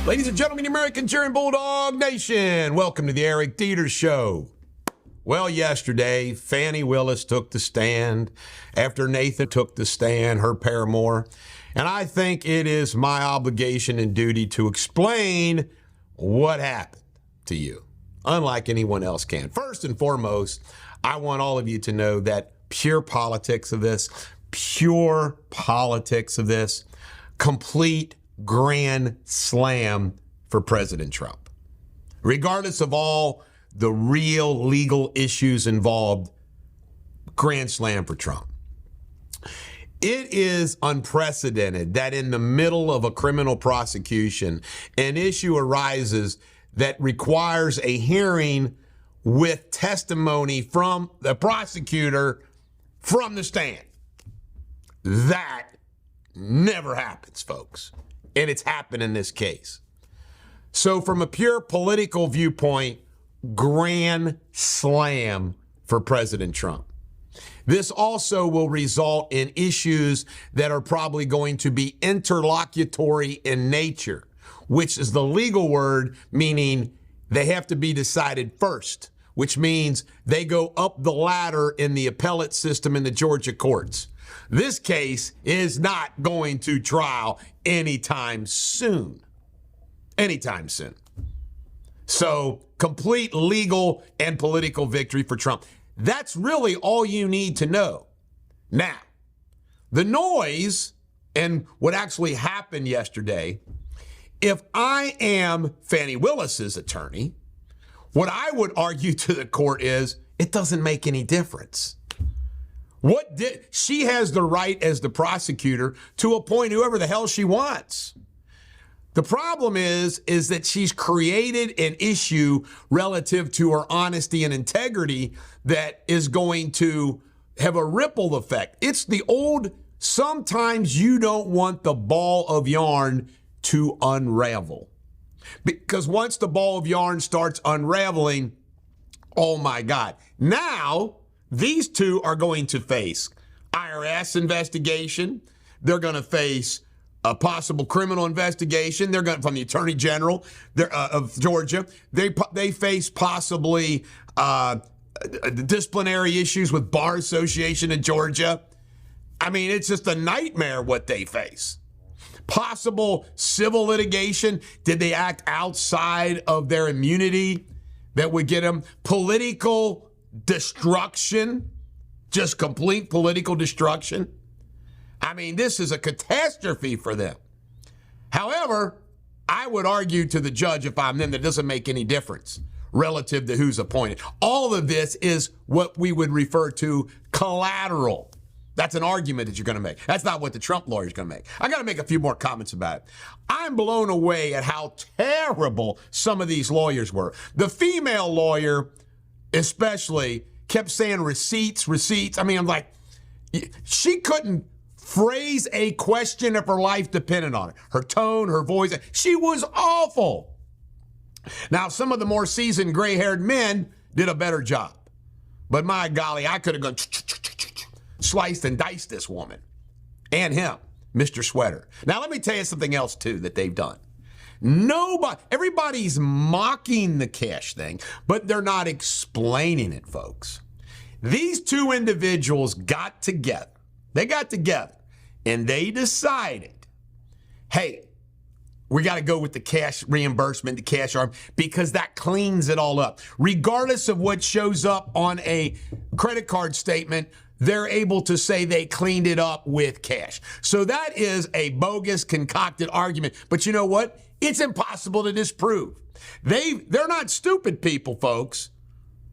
Ladies and gentlemen, the American cheering Bulldog Nation, welcome to the Eric Deters Show. Well, yesterday, Fanny Willis took the stand after Nathan took the stand, her paramour. And I think it is my obligation and duty to explain what happened to you, unlike anyone else can. First and foremost, I want all of you to know that pure politics of this, complete grand slam for President Trump. Regardless of all the real legal issues involved, grand slam for Trump. It is unprecedented that in the middle of a criminal prosecution, an issue arises that requires a hearing with testimony from the prosecutor from the stand. That never happens, folks. And it's happened in this case. So from a pure political viewpoint, grand slam for President Trump. This also will result in issues that are probably going to be interlocutory in nature, which is the legal word, meaning they have to be decided first, which means they go up the ladder in the appellate system in the Georgia courts. This case is not going to trial anytime soon. Anytime soon. So, complete legal and political victory for Trump. That's really all you need to know. Now, the noise and what actually happened yesterday, if I am Fanny Willis's attorney, what I would argue to the court is it doesn't make any difference. She has the right as the prosecutor to appoint whoever the hell she wants. The problem is that she's created an issue relative to her honesty and integrity that is going to have a ripple effect. It's the old, sometimes you don't want the ball of yarn to unravel. Because once the ball of yarn starts unraveling, oh my God. Now, these two are going to face IRS investigation. They're going to face a possible criminal investigation. They're going from the Attorney General of Georgia. They face possibly disciplinary issues with Bar Association in Georgia. I mean, it's just a nightmare what they face. Possible civil litigation. Did they act outside of their immunity that would get them? Political destruction, just complete political destruction. I mean, this is a catastrophe for them. However, I would argue to the judge, if I'm them, that it doesn't make any difference relative to who's appointed. All of this is what we would refer to collateral. That's an argument that you're going to make. That's not what the Trump lawyer is going to make. I got to make a few more comments about it. I'm blown away at how terrible some of these lawyers were. The female lawyer, especially, kept saying receipts. I mean, I'm like, she couldn't phrase a question if her life depended on it. Her tone, her voice, she was awful. Now, some of the more seasoned gray-haired men did a better job. But my golly, I could have gone sliced and diced this woman and him, Mr. Sweater. Now, let me tell you something else, too, that they've done. Everybody's mocking the cash thing, but they're not explaining it, folks. These two individuals got together. They got together and they decided, hey, we got to go with the cash reimbursement, the cash arm, because that cleans it all up. Regardless of what shows up on a credit card statement, they're able to say they cleaned it up with cash. So that is a bogus, concocted argument. But you know what? It's impossible to disprove. They're not stupid people, folks.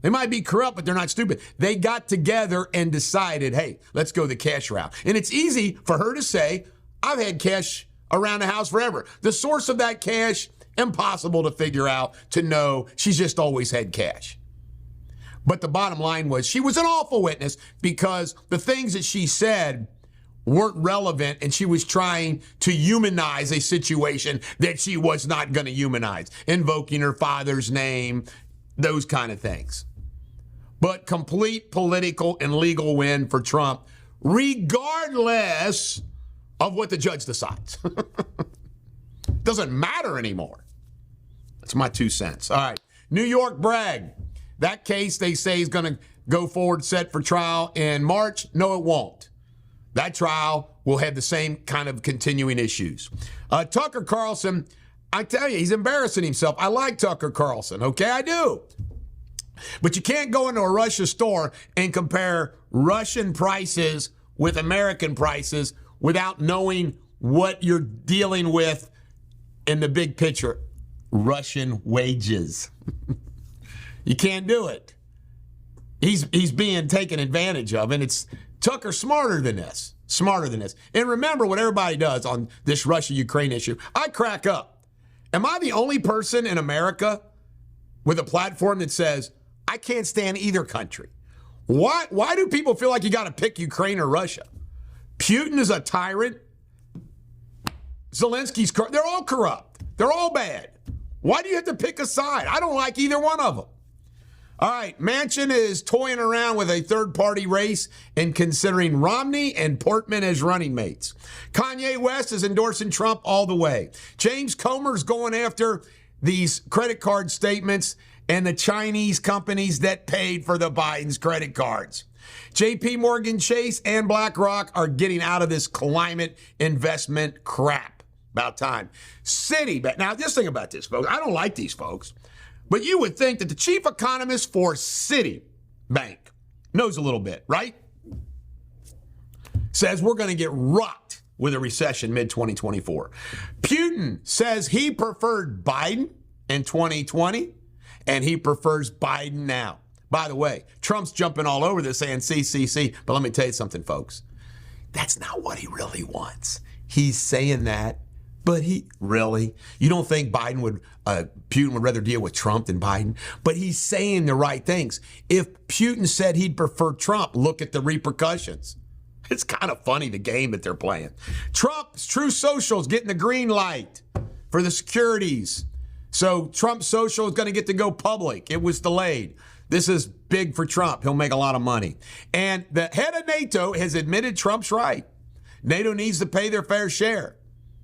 They might be corrupt, but they're not stupid. They got together and decided, hey, let's go the cash route. And it's easy for her to say, I've had cash around the house forever. The source of that cash, impossible to figure out, to know. She's just always had cash. But the bottom line was she was an awful witness because the things that she said weren't relevant, and she was trying to humanize a situation that she was not going to humanize, invoking her father's name, those kind of things. But complete political and legal win for Trump, regardless of what the judge decides. Doesn't matter anymore. That's my 2 cents. All right. New York Bragg. That case, they say, is going to go forward, set for trial in March. No, it won't. That trial will have the same kind of continuing issues. Tucker Carlson, I tell you, he's embarrassing himself. I like Tucker Carlson, okay? I do. But you can't go into a Russia store and compare Russian prices with American prices without knowing what you're dealing with in the big picture. Russian wages. You can't do it. He's being taken advantage of, and it's Tucker's smarter than this. And remember what everybody does on this Russia-Ukraine issue. I crack up. Am I the only person in America with a platform that says, I can't stand either country? Why do people feel like you got to pick Ukraine or Russia? Putin is a tyrant. Zelensky's corrupt. They're all corrupt. They're all bad. Why do you have to pick a side? I don't like either one of them. All right, Manchin is toying around with a third-party race and considering Romney and Portman as running mates. Kanye West is endorsing Trump all the way. James Comer's going after these credit card statements and the Chinese companies that paid for the Biden's credit cards. JP Morgan Chase and BlackRock are getting out of this climate investment crap. About time. Citibank. Now, just think about this, folks. I don't like these folks, but you would think that the chief economist for Citibank knows a little bit, right? Says we're going to get rocked with a recession mid-2024. Putin says he preferred Biden in 2020, and he prefers Biden now. By the way, Trump's jumping all over this saying CCC, but let me tell you something, folks. That's not what he really wants. He's saying that. But you don't think Putin would rather deal with Trump than Biden? But he's saying the right things. If Putin said he'd prefer Trump, look at the repercussions. It's kind of funny, the game that they're playing. Trump's True Social is getting the green light for the securities. So Trump Social is going to get to go public. It was delayed. This is big for Trump. He'll make a lot of money. And the head of NATO has admitted Trump's right. NATO needs to pay their fair share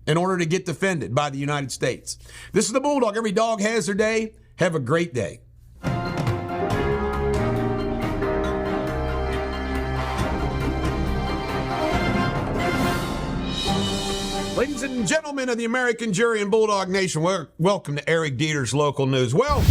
in order to get defended by the United States. This is the Bulldog. Every dog has their day. Have a great day. Ladies and gentlemen of the American jury and Bulldog Nation, welcome to Eric Deters Local News. Well,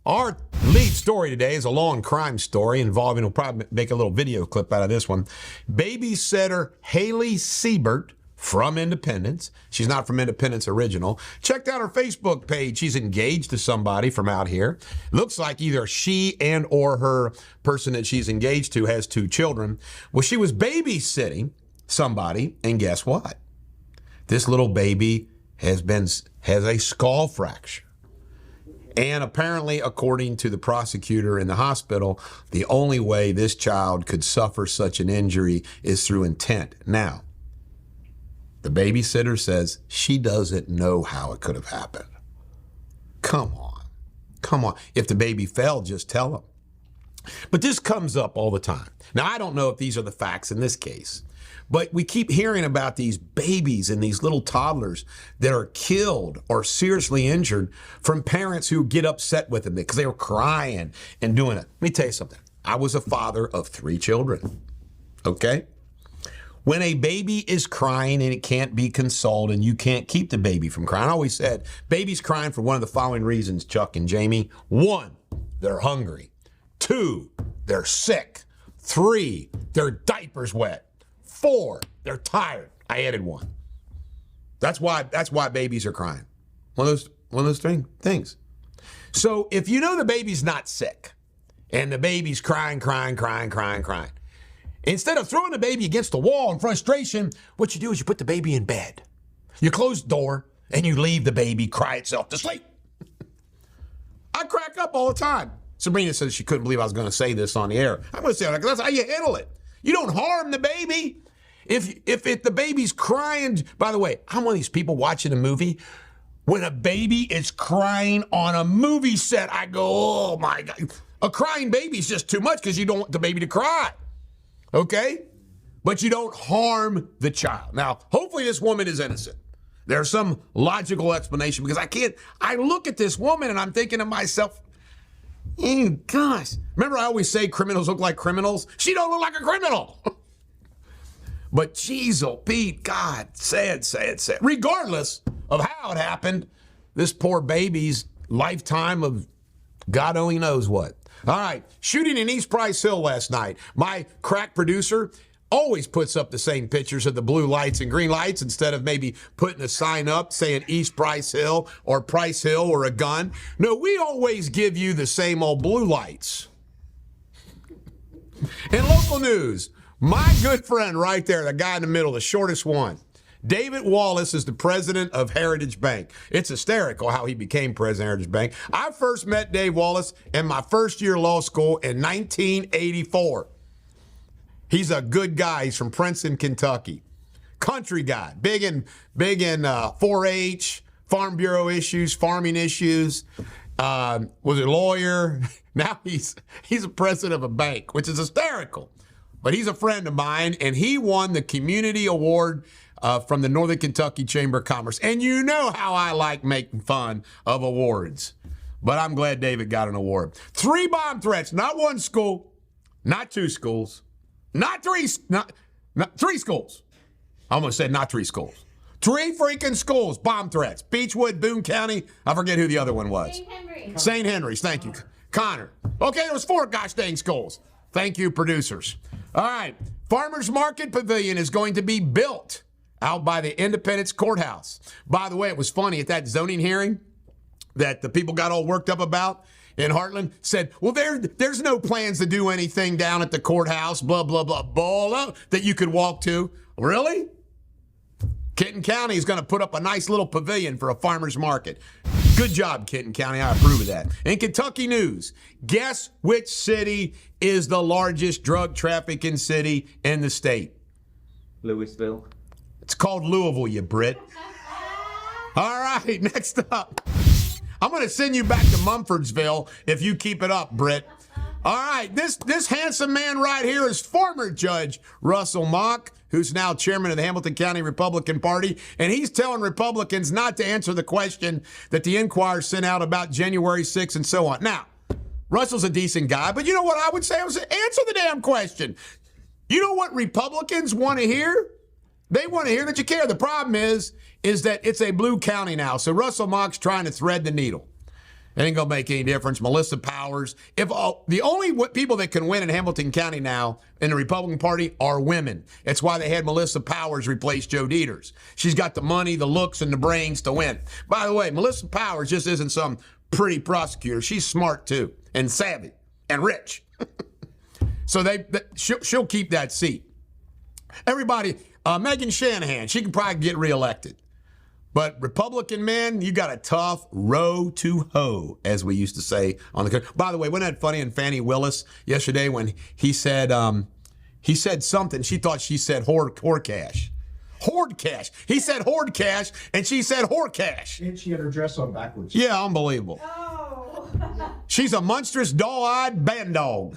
our lead story today is a long crime story involving, we'll probably make a little video clip out of this one, babysitter Haley Siebert from Independence. She's not from Independence original. Checked out her Facebook page. She's engaged to somebody from out here. Looks like either she and or her person that she's engaged to has 2 children. Well, she was babysitting somebody, and guess what? This little baby has a skull fracture. And apparently, according to the prosecutor in the hospital, the only way this child could suffer such an injury is through intent. Now, the babysitter says she doesn't know how it could have happened. Come on. If the baby fell, just tell them. But this comes up all the time. Now, I don't know if these are the facts in this case, but we keep hearing about these babies and these little toddlers that are killed or seriously injured from parents who get upset with them because they were crying and doing it. Let me tell you something. I was a father of 3 children, okay? When a baby is crying and it can't be consoled and you can't keep the baby from crying, I always said, babies crying for one of the following reasons, Chuck and Jamie. 1, they're hungry. 2, they're sick. 3, their diaper's wet. 4, they're tired. I added 1. That's why babies are crying. One of those things. So if you know the baby's not sick and the baby's crying, instead of throwing the baby against the wall in frustration, what you do is you put the baby in bed. You close the door and you leave the baby cry itself to sleep. I crack up all the time. Sabrina says she couldn't believe I was going to say this on the air. I'm going to say it because that's how you handle it. You don't harm the baby. If the baby's crying, by the way, I'm one of these people watching a movie. When a baby is crying on a movie set, I go, oh my God. A crying baby is just too much because you don't want the baby to cry. Okay? But you don't harm the child. Now, hopefully this woman is innocent. There's some logical explanation because I look at this woman and I'm thinking to myself, gosh, remember I always say criminals look like criminals? She don't look like a criminal. But geez, oh Pete, God, sad. Regardless of how it happened, this poor baby's lifetime of God only knows what. All right, shooting in East Price Hill last night. My crack producer always puts up the same pictures of the blue lights and green lights instead of maybe putting a sign up saying East Price Hill or Price Hill or a gun. No, we always give you the same old blue lights. In local news, my good friend right there, the guy in the middle, the shortest one, David Wallace is the president of Heritage Bank. It's hysterical how he became president of Heritage Bank. I first met Dave Wallace in my first year of law school in 1984. He's a good guy. He's from Princeton, Kentucky. Country guy, big in 4-H, Farm Bureau issues, farming issues. Was a lawyer. Now he's a president of a bank, which is hysterical. But he's a friend of mine, and he won the community award from the Northern Kentucky Chamber of Commerce. And you know how I like making fun of awards. But I'm glad David got an award. 3 bomb threats, not one school, not 2 schools, not 3 schools. I almost said not 3 schools. 3 freaking schools, bomb threats. Beechwood, Boone County. I forget who the other one was. St. Henry's, thank you. Connor. Okay, there was 4 gosh dang schools. Thank you, producers. All right, Farmers Market Pavilion is going to be built out by the Independence Courthouse. By the way, it was funny at that zoning hearing that the people got all worked up about in Heartland, said, well, there's no plans to do anything down at the courthouse, blah, blah, blah, that you could walk to. Really? Kenton County is going to put up a nice little pavilion for a farmer's market. Good job, Kenton County. I approve of that. In Kentucky news, guess which city is the largest drug trafficking city in the state? Louisville. It's called Louisville, you Brit. All right, next up. I'm going to send you back to Mumfordsville if you keep it up, Brit. All right, this handsome man right here is former Judge Russell Mock, who's now chairman of the Hamilton County Republican Party, and he's telling Republicans not to answer the question that the Enquirer sent out about January 6th and so on. Now, Russell's a decent guy, but you know what I would say? I would say, answer the damn question. You know what Republicans want to hear? They want to hear that you care. The problem is that it's a blue county now, so Russell Mock's trying to thread the needle. It ain't going to make any difference. Melissa Powers. The only people that can win in Hamilton County now in the Republican Party are women. That's why they had Melissa Powers replace Joe Deters. She's got the money, the looks, and the brains to win. By the way, Melissa Powers just isn't some pretty prosecutor. She's smart, too, and savvy, and rich. So she'll keep that seat. Everybody, Megan Shanahan, she can probably get reelected. But Republican men, you got a tough row to hoe, as we used to say on the country. By the way, wasn't that funny in Fanny Willis yesterday when he said something? She thought she said whore cash. Hoard cash. He said hoard cash, and she said whore cash. And she had her dress on backwards. Yeah, unbelievable. Oh. She's a monstrous, dull-eyed band dog.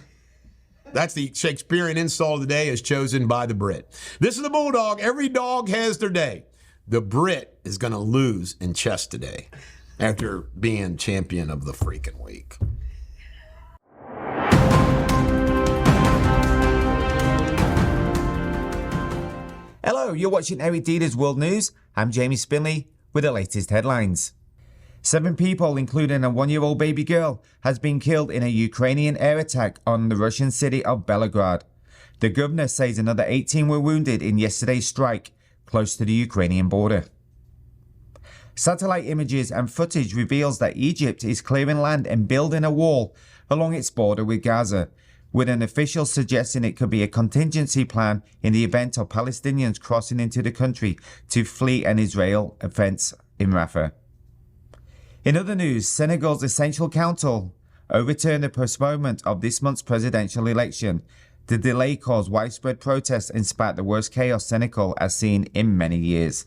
That's the Shakespearean insult of the day as chosen by the Brit. This is the Bulldog. Every dog has their day. The Brit is going to lose in chess today after being champion of the freaking week. Hello, you're watching Eric Deters World News. I'm Jamie Spindley with the latest headlines. 7 people, including a 1-year-old baby girl, has been killed in a Ukrainian air attack on the Russian city of Belgorod. The governor says another 18 were wounded in yesterday's strike close to the Ukrainian border. Satellite images and footage reveals that Egypt is clearing land and building a wall along its border with Gaza, with an official suggesting it could be a contingency plan in the event of Palestinians crossing into the country to flee an Israel offense in Rafah. In other news, Senegal's Essential Council overturned the postponement of this month's presidential election. The delay caused widespread protests and sparked the worst chaos Senegal has seen in many years.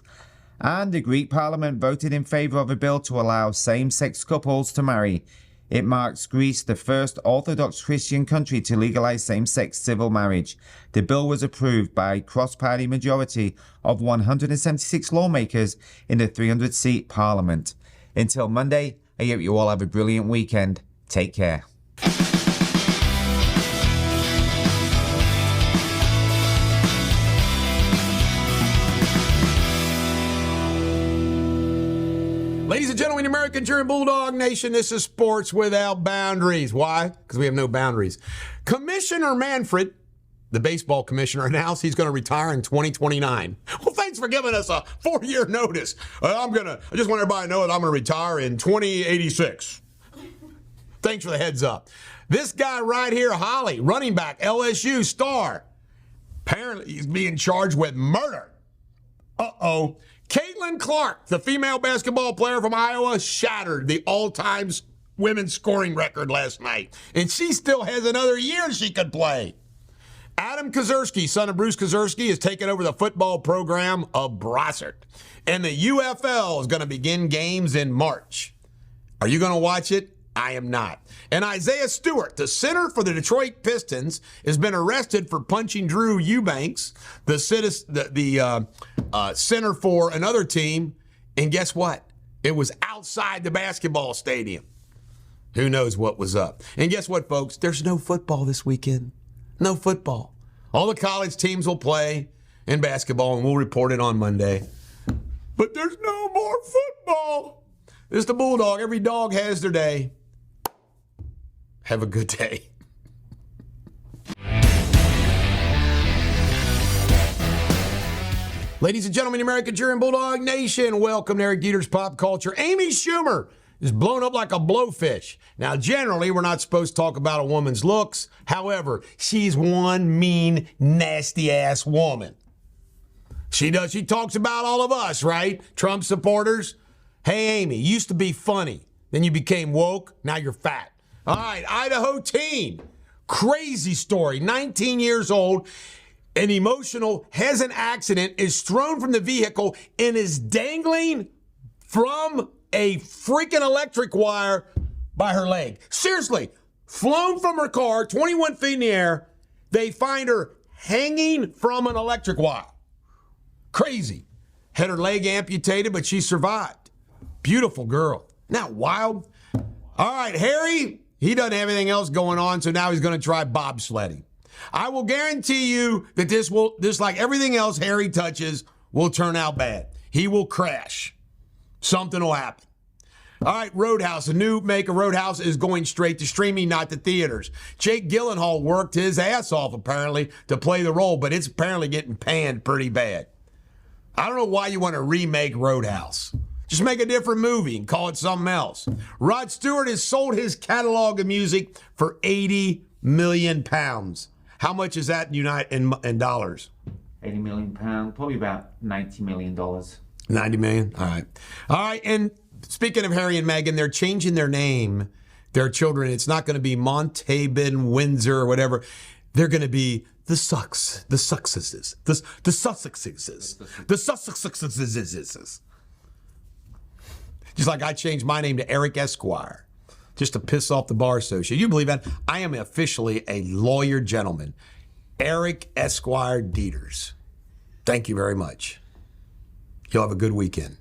And the Greek parliament voted in favour of a bill to allow same-sex couples to marry. It marks Greece the first Orthodox Christian country to legalize same-sex civil marriage. The bill was approved by a cross-party majority of 176 lawmakers in the 300-seat parliament. Until Monday, I hope you all have a brilliant weekend. Take care. Ladies and gentlemen, American German Bulldog Nation, this is Sports Without Boundaries. Why? Because we have no boundaries. Commissioner Manfred, the baseball commissioner, announced he's going to retire in 2029. Well, thanks for giving us a 4-year notice. I just want everybody to know that I'm going to retire in 2086. Thanks for the heads up. This guy right here, Holly, running back, LSU star, apparently he's being charged with murder. Uh-oh. Caitlin Clark, the female basketball player from Iowa, shattered the all-time women's scoring record last night. And she still has another year she could play. Adam Kozerski, son of Bruce Kozerski, has taken over the football program of Brossart. And the UFL is going to begin games in March. Are you going to watch it? I am not. And Isaiah Stewart, the center for the Detroit Pistons, has been arrested for punching Drew Eubanks, the center for another team. And guess what? It was outside the basketball stadium. Who knows what was up? And guess what, folks? There's no football this weekend. No football. All the college teams will play in basketball, and we'll report it on Monday. But there's no more football. It's the Bulldog. Every dog has their day. Have a good day. Ladies and gentlemen, American German Bulldog Nation, welcome to Eric Deters Pop Culture. Amy Schumer is blown up like a blowfish. Now, generally, we're not supposed to talk about a woman's looks. However, she's one mean, nasty-ass woman. She talks about all of us, right? Trump supporters. Hey, Amy, you used to be funny. Then you became woke. Now you're fat. All right, Idaho teen. Crazy story. 19 years old. An emotional, has an accident, is thrown from the vehicle, and is dangling from a freaking electric wire by her leg. Seriously, flown from her car, 21 feet in the air. They find her hanging from an electric wire. Crazy. Had her leg amputated, but she survived. Beautiful girl. Not wild. All right, Harry, he doesn't have anything else going on, so now he's going to try bobsledding. I will guarantee you that this, like everything else Harry touches, will turn out bad. He will crash. Something will happen. All right, Roadhouse, a new make of Roadhouse is going straight to streaming, not to theaters. Jake Gyllenhaal worked his ass off, apparently, to play the role, but it's apparently getting panned pretty bad. I don't know why you want to remake Roadhouse. Just make a different movie and call it something else. Rod Stewart has sold his catalog of music for £80 million. How much is that in dollars? £80 million, probably about $90 million. $90 million? All right. All right, and speaking of Harry and Meghan, they're changing their name, their children. It's not going to be Montabin, Windsor, or whatever. They're going to be the Sussexes. The Sussexes. Just like I changed my name to Eric Esquire, just to piss off the Bar Association. You believe that? I am officially a lawyer gentleman. Eric Esquire Deters. Thank you very much. You'll have a good weekend.